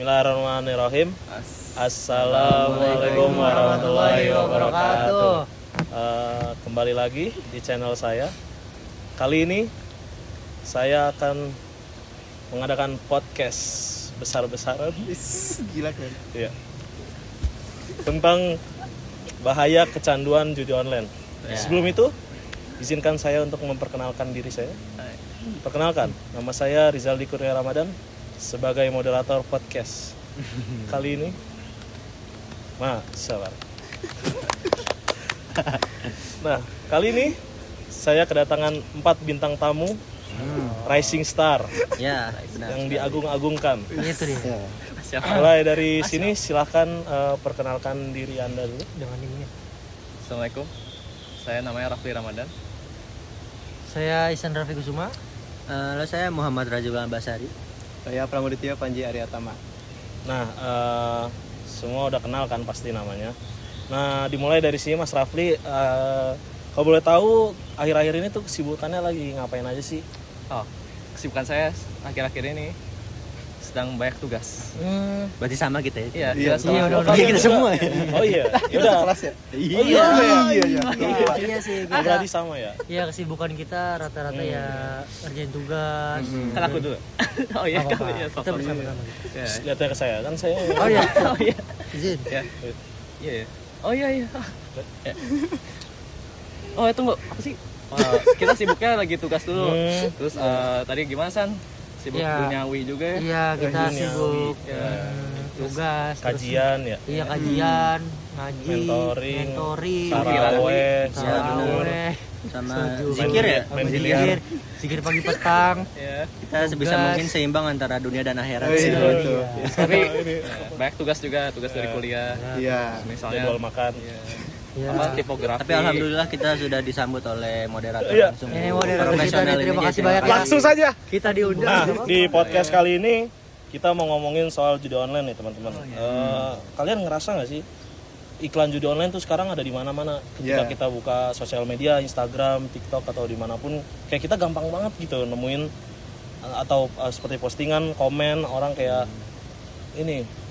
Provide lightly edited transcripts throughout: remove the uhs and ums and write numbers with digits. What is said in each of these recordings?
Bismillahirrahmanirrahim. Assalamualaikum warahmatullahi wabarakatuh. Kembali lagi di channel saya. Kali ini saya akan mengadakan podcast besar-besaran. Gila kan? Iya. Tentang bahaya kecanduan judi online. Sebelum itu, izinkan saya untuk memperkenalkan diri saya. Perkenalkan, nama saya Rizaldi Kurnia Ramadan sebagai moderator podcast kali ini. Masalah. Nah, kali ini saya kedatangan 4 bintang tamu Rising Star. Ya, benar. Yang diagung-agungkan. Itu dia. Mulai dari sini silahkan perkenalkan diri Anda dulu. Dengan ini. Assalamualaikum. Saya namanya Rafli Ramadan. Saya Isan Rafi Kusuma. Lalu saya Muhammad Rajul Ambasari. Saya Pramuditya Panji Aryatama. Nah, semua udah kenal kan pasti namanya. Nah, dimulai dari sini Mas Rafli. Kalau boleh tahu, akhir-akhir ini tuh kesibukannya lagi ngapain aja sih? Oh, kesibukan saya akhir-akhir ini sedang banyak tugas. Berarti sama kita ya? Iya, udah kita semua ya. Oh iya, udah. Iya sih. Oh, berarti sama ya? Iya, kesibukan kita rata-rata ya ngerjain tugas. Kan aku dulu. Oh iya, Kita bersama-sama. Lihatnya ke saya, kan saya. Oh iya. Oh iya. Izin. Iya. Oh iya. Oh tunggu, apa sih? Kita sibuknya lagi tugas dulu. Terus tadi gimana San? Sibuk duniawi juga ya? Iya, kita sibuk tugas, Kajian ya? Iya, kajian, ngaji, mentoring, taraweh, sama zikir ya? Zikir pagi petang. Iya. Kita sebisa mungkin seimbang antara dunia dan akhirat. Tapi banyak tugas juga, tugas dari kuliah. Iya. Misalnya jadwal makan. Apa tipografi. Tapi alhamdulillah kita sudah disambut oleh moderator langsung. Ini moderator kita, terima kasih banyak. Langsung saja. Kita diundang. Nah, di podcast kali ini kita mau ngomongin soal judi online nih teman-teman. Kalian ngerasa nggak sih iklan judi online tuh sekarang ada di mana-mana? Ketika kita buka sosial media, Instagram, TikTok atau dimanapun, kayak kita gampang banget gitu nemuin atau seperti postingan, komen orang kayak ini.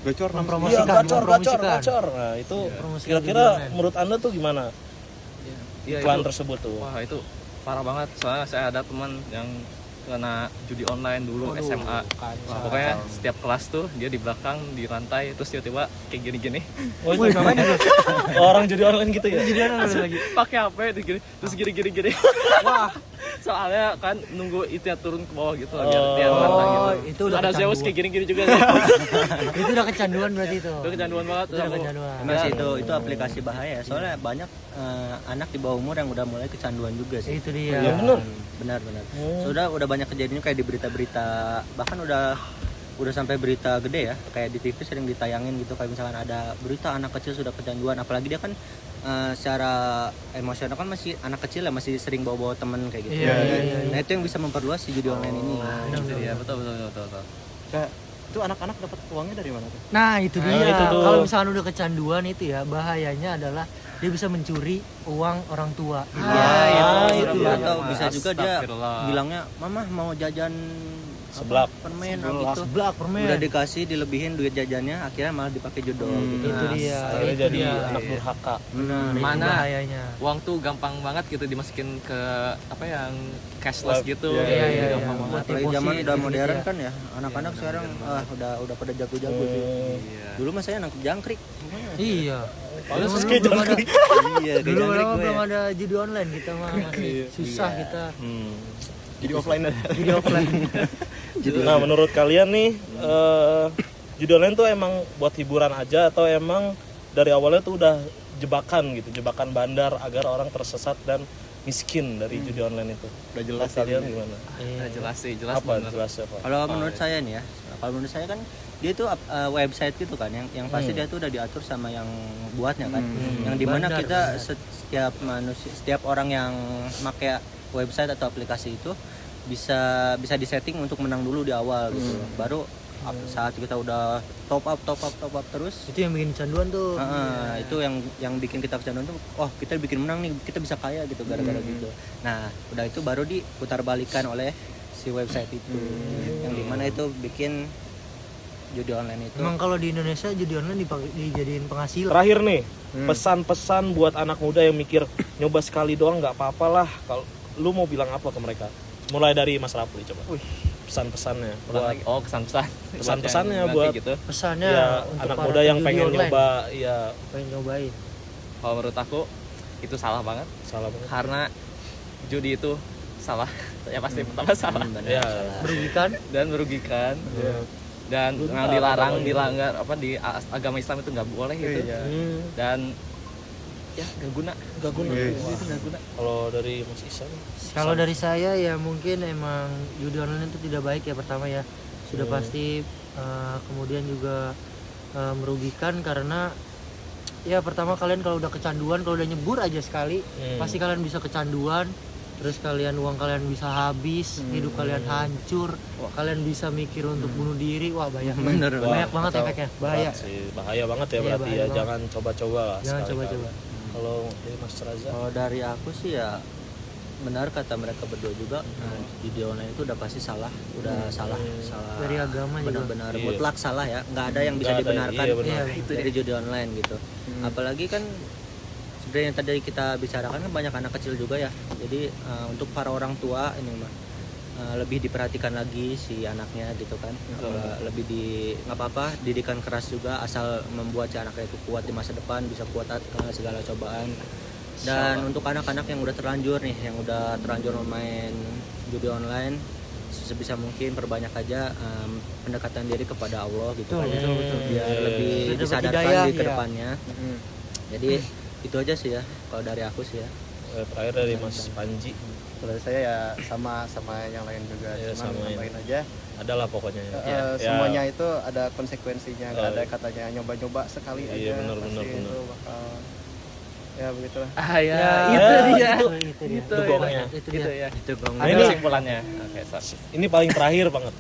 Gacor. Nah, itu kira-kira menurut Anda tuh gimana? Iklan tersebut tuh. Wah, itu parah banget. Soalnya saya ada teman yang kena judi online dulu SMA. Wah, pokoknya setiap kelas tuh dia di belakang di lantai terus tiba-tiba kayak gini-gini. Oh, itu namanya orang judi online gitu ya? Judi online lagi. Pakai HP terus gini-gini. Wah, soalnya kan nunggu itu turun ke bawah gitu biar rata gitu. Itu udah ada Zeus kayak gini-gini juga. Itu udah kecanduan berarti itu. Itu kecanduan banget. Emang sih itu aplikasi bahaya. Soalnya banyak anak di bawah umur yang udah mulai kecanduan juga sih. Itu dia. Ya Benar. Udah banyak kejadian kayak di berita-berita, bahkan udah sampai berita gede ya, kayak di TV sering ditayangin gitu, kayak misalkan ada berita anak kecil sudah kecanduan, apalagi dia kan secara emosional kan masih anak kecil ya, masih sering bawa-bawa temen kayak gitu. Iya. Nah itu yang bisa memperluas si judi online ini. Iya, betul. Kayak itu anak-anak dapat uangnya dari mana tuh? Nah itu dia. Kalau misalkan udah kecanduan itu ya, bahayanya adalah dia bisa mencuri uang orang tua. Itu. Atau bisa juga dia bilangnya, mama mau jajan seblak permen gitu. Seblak permen. Udah dikasih dilebihin duit jajannya, akhirnya malah dipakai jodoh gitu. Itu dia. Akhirnya jadi anak durhaka. Mana bahayanya. Uang tuh gampang banget gitu dimasukin ke apa yang cashless gitu. Iya. Gampang banget. Apalagi zaman udah modern kan ya. Anak-anak sekarang udah pada jago-jago sih. Dulu mah saya nangkep jangkrik. Iya. Terus kayak jangkrik. Iya, dulu belum ada judi online kita mah masih susah kita. Jadi offline aja. Nah, menurut kalian nih judi online tuh emang buat hiburan aja atau emang dari awalnya tuh udah jebakan bandar agar orang tersesat dan miskin dari judi online itu? Udah jelas kalian gimana? Jelas Apa? Kalau menurut saya nih ya, kan dia tuh website gitu kan yang pasti dia tuh udah diatur sama yang buatnya kan. Yang dimana kita setiap orang yang pakai website atau aplikasi itu bisa disetting untuk menang dulu di awal gitu. Baru saat kita udah top up terus, itu yang bikin kecanduan tuh. Itu yang bikin kita kecanduan tuh, kita bikin menang nih, kita bisa kaya gitu gara-gara gitu. Nah udah itu baru diputar balikan oleh si website itu, yang dimana itu bikin judi online itu. Emang kalau di Indonesia judi online dijadiin penghasilan. Terakhir nih, pesan-pesan buat anak muda yang mikir nyoba sekali doang nggak apa-apa lah. Kalau lu mau bilang apa ke mereka? Mulai dari Mas Rapli coba. Pesan-pesannya buat pesan-pesannya buat gitu. Pesannya ya, untuk anak para muda yang penjudi pengen online. nyoba, ya Pengen nyobain. Kalau menurut aku itu salah banget salah banget. karena judi itu salah. Ya pasti pertama salah. Benar, Ya. salah. Merugikan. Dan merugikan. Dan dilarang, dilanggar apa di agama Islam itu nggak boleh gitu. Dan ya nggak guna. Nggak guna. Itu nggak guna. Kalau dari Mas Isan, Kalau dari saya ya mungkin emang judi online itu tidak baik ya pertama ya. Sudah pasti kemudian juga merugikan karena ya pertama kalian kalau udah kecanduan, kalau udah nyebur aja sekali pasti kalian bisa kecanduan. Terus uang kalian bisa habis, hidup kalian hancur, kalian bisa mikir untuk bunuh diri, wah banyak Bener, banyak banget efeknya, bahaya. bahaya banget ya Iya, berarti bahaya ya. banget. Jangan coba-coba lah. Jangan sekali-kali. coba-coba. Kalau dari Mas Raza, Kalau dari aku sih ya benar kata mereka berdua juga, judi online itu udah pasti salah, salah Dari agama juga. benar-benar Iya. mutlak salah ya, nggak ada yang bisa Nggak ada, dibenarkan iya, benar. itu dari judi online gitu. Apalagi kan sebenarnya yang tadi kita bicarakan kan banyak anak kecil juga ya, jadi untuk para orang tua ini mah lebih diperhatikan lagi si anaknya gitu kan. Lebih nggak apa-apa didikan keras juga, asal membuat si anaknya itu kuat di masa depan, bisa kuat segala cobaan. Dan untuk anak-anak yang udah terlanjur nih, yang udah terlanjur main judi online, sebisa mungkin perbanyak aja pendekatan diri kepada Allah gitu kan, Betul. biar lebih Biar dapat disadarkan hidayah, di ya. kedepannya. Jadi itu aja sih ya kalau dari aku sih ya. terakhir dari Mas Panji, Kalau saya ya sama yang lain juga, Ya, cuman samain. nambahin aja. adalah pokoknya ya. Eh, Ya. semuanya itu ada konsekuensinya, nggak Oh, ada iya. katanya nyoba-nyoba sekali Iya, aja benar, pasti benar. itu bakal ya begitulah. Ya, itu dia. Itu dia. Itu gongnya. Itu Gitu dia. ya. Itu Bang. Nah, Ada ini- kesimpulannya. Oke, Ini paling terakhir banget.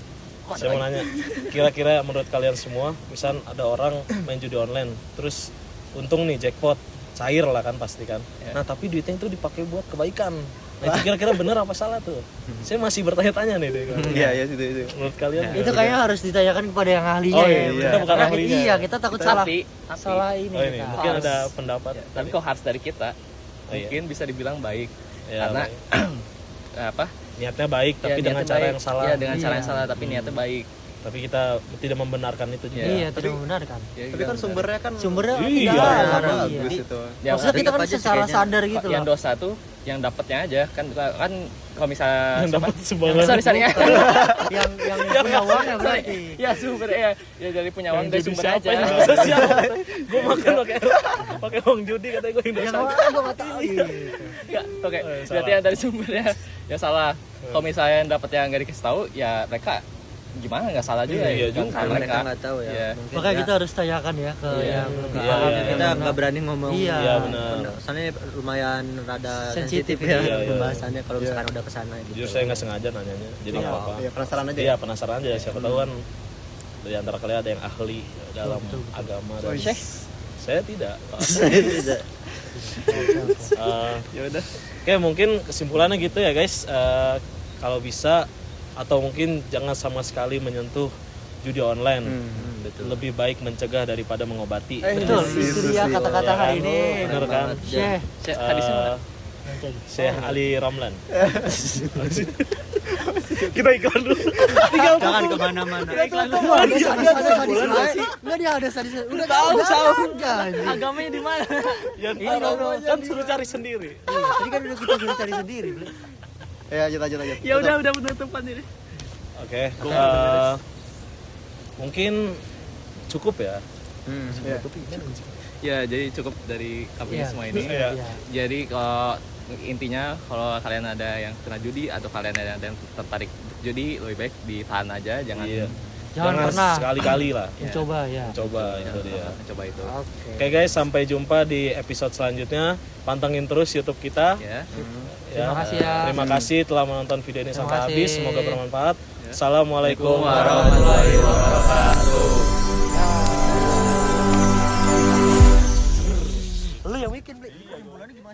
Saya mau nanya, kira-kira menurut kalian semua, misal ada orang main judi online, terus untung nih jackpot, cair lah kan pasti kan. Nah tapi duitnya itu dipakai buat kebaikan. Nah itu kira-kira benar apa salah tuh? Saya masih bertanya-tanya nih deh. Iya itu. Menurut kalian? Itu kayaknya harus ditanyakan kepada yang ahlinya Oh, ya. iya. Kita bukan Karena ahlinya. Iya, kita takut salah Tapi ini. Oh ini kita. mungkin ada pendapat. tapi kok harus dari kita Oh, iya. mungkin bisa dibilang baik Ya, karena baik. apa Niatnya baik tapi ya, dengan niatnya cara baik. yang salah. ya dengan cara yang Iya. salah tapi niatnya baik Tapi kita tidak membenarkan itu juga. Iya, tidak membenarkan. ya, Tapi kan sumbernya kan Sumbernya Iya, tidak ada. bagus Iya. itu. ya, Maksudnya kita kan Anggap aja secara kayaknya sadar gitu yang loh. dosa tuh yang dapatnya aja kan kalau misalnya Yang dapat sumbangan. sorry ya yang punya uangnya berarti. ya sumber ya dari punya uang Yang dari judi sumber siapa aja yang dosa siapa? Gue makan pakai uang judi katanya gue yang Yang dosa. mana gua nggak tahu. ya oke salah. berarti yang dari sumbernya ya salah kalau misalnya yang dapat yang nggak dikasih tahu ya mereka gimana nggak salah juga Iya ya juga. kan mereka nggak tahu ya. Iya. Mungkin Makanya ya, kita harus tanyakan ya ke yang lebih Iya, paham. iya, kita nggak berani ngomong. Iya. Iya benar. Soalnya lumayan rada Sensitif sensitif ya iya, iya. pembahasannya kalau misalkan udah kesana gitu. Jujur saya nggak sengaja nanyanya, jadi nggak apa-apa. Iya penasaran aja. Iya penasaran aja, siapa tahu kan dari antara kalian ada yang ahli dalam Betul. agama dan Oh, iya. saya tidak. Tidak. Ya udah. Oke mungkin kesimpulannya gitu ya guys. Kalau bisa atau mungkin jangan sama sekali menyentuh judi online. Lebih baik mencegah daripada mengobati. Betul, itu dia kata-kata hari ini. Bener kan? Syekh. Hadisnya mana? Syekh Ali Ramlan. Kita iklan dulu. Jangan kemana-mana. Ada sadis. Enggak dia ada sadis. Udah tahu kan. agamanya di mana Ya, kan suruh cari sendiri. Tadi kan udah kita suruh cari sendiri. Ble. Ya lanjut. ya udah penutupan ini Oke. Mungkin cukup ya. Iya. ya jadi cukup dari kami Iya. semua ini Iya. Iya. jadi kalau intinya kalau kalian ada yang kena judi atau kalian ada yang tertarik untuk judi lebih baik ditahan aja jangan Iya. Jangan pernah sekali-kali lah. mencoba ya. Coba itu dia. coba itu Oke. Oke guys, sampai jumpa di episode selanjutnya. Pantengin terus YouTube kita. ya Terima kasih ya. Terima kasih telah menonton video ini Terima sampai kasih. habis. Semoga bermanfaat. Assalamualaikum warahmatullahi wabarakatuh. Lu yang bikin, Ble.